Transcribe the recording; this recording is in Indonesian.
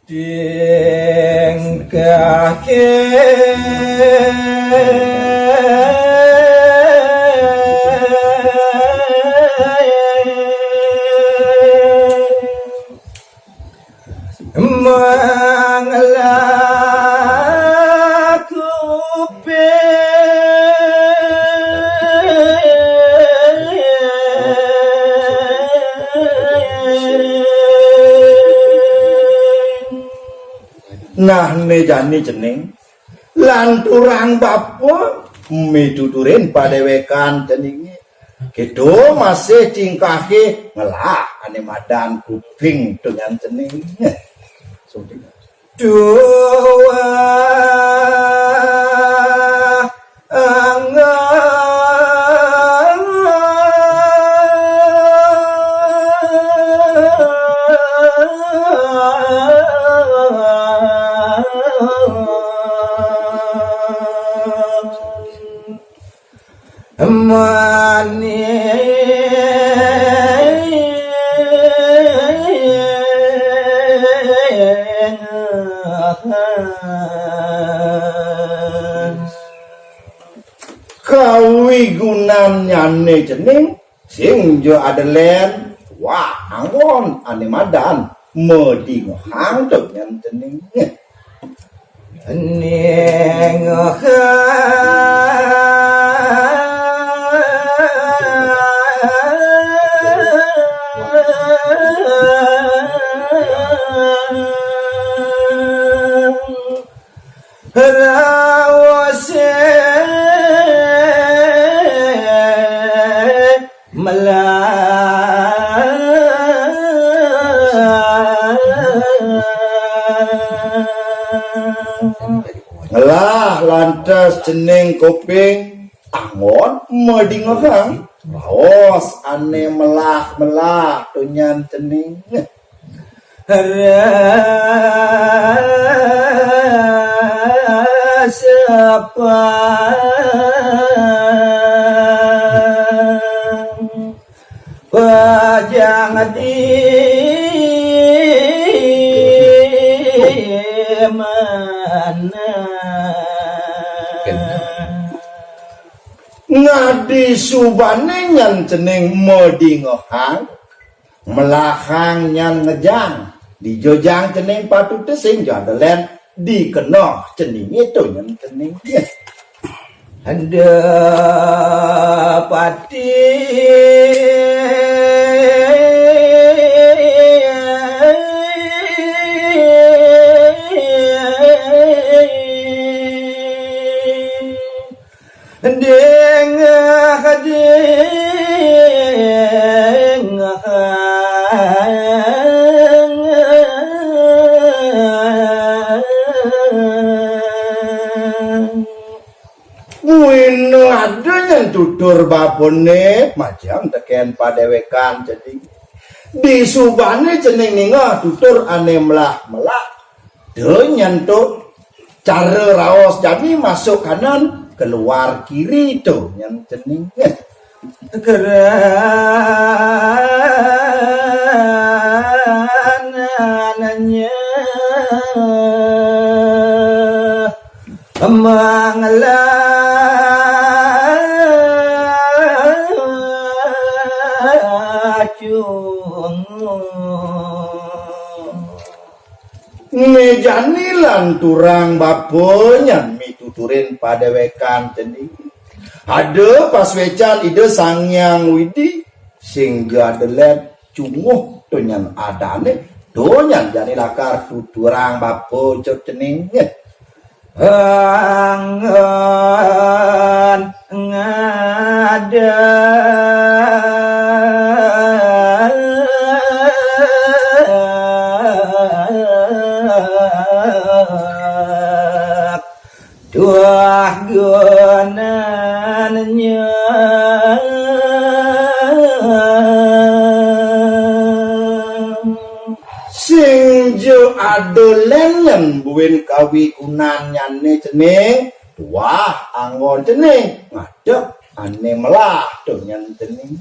tingkahke manglaku nah nejani jeneng lan turang bapa mituturin padewekan jenenge kedo masih tingkahke ngelah ane madan kuping dengan jeneng dua kawigunan nyane jeneng sing jo adelen wah angon ane madan meding hangdep nyan jeneng ning rawase lah lantas jeneng kuping angon meding orang raos ane melah tunyan jeneng siapa wajang di mana ngadi subane nyan jeneng medingohang melahang nyan ngejang di jojang jeneng patut sing jandelen di kenoh jeneng itu nyan jeneng ada pati tutur babone majang teken padewekan jadi di subane jeneng ninga tutur ane melah denyanto cara raos jadi masuk kanan keluar kiri tuh yang jeneng keranannya mangla ngejani lan turang baponya mituturin padewekan jeneng ada pas wecan ide sangyang widi sing gadelet cunguh donyan adane donyan jani lakar tuturang bapo jeneng angan ngada dua gunanya sing jo adolen buin kawikunan nyane jeneng wah angon jeneng ngadep ane melah tuh nyan jeneng